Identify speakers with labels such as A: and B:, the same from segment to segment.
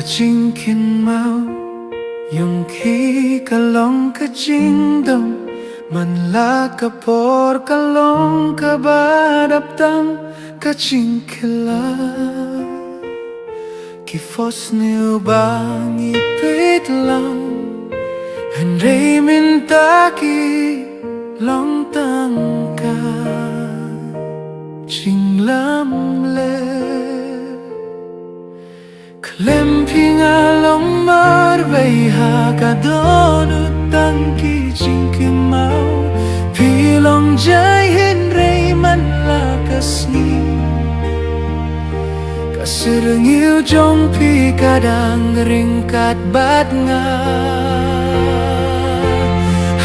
A: chính khiến mau yung khi kalong ka jingdom man la ka por kalong ka badaptang ka jingkila kifos niu bang ipit lang handai minta ki long tang ka jing lam le Klem pinga long mar vei ha ka don utang ki jing ki mau pi long jai hin rei man la ka sni ka sireng yêu trong pi kadang ring kat bat nga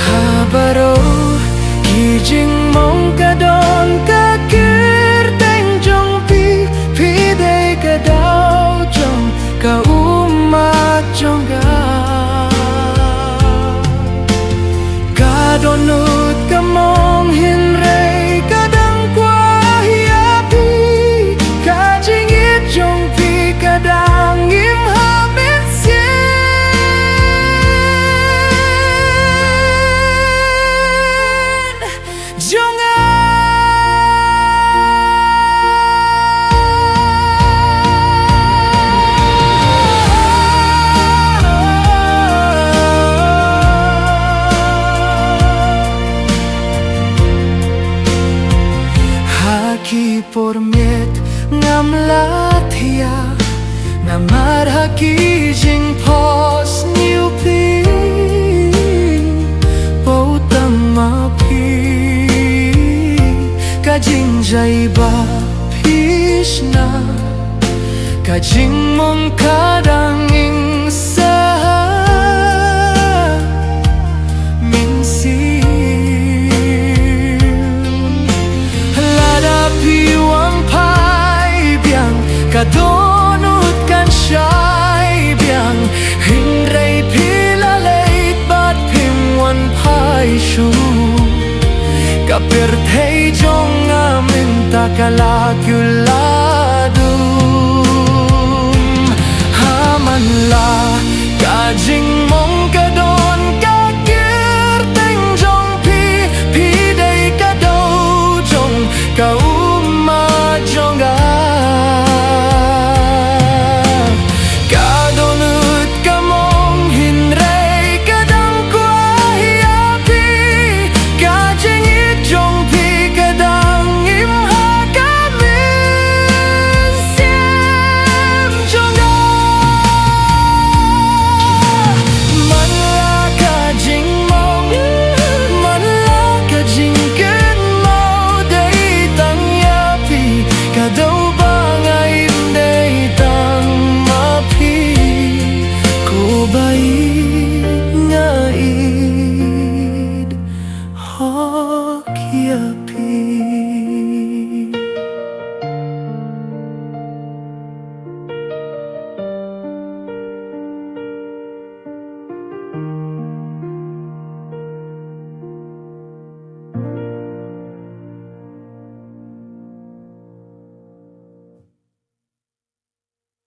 A: ha baro ki jing mong ka don ka kir teng trong pi dei ka dao trong ka umat trong ga donut ka mong hin rei ka dang qua hiapi ka jing it trong pi ka dang im ha bên xiên trong Haki por miet ngam lathia namar haki jing pos new pi po tam ma pi ka jing jai ba pishna ka jing mong kadang ing sa min si ka donut kan shai biang hin rei pila leit bat phim wan phai shu ka per thei jong amin ta kala kyula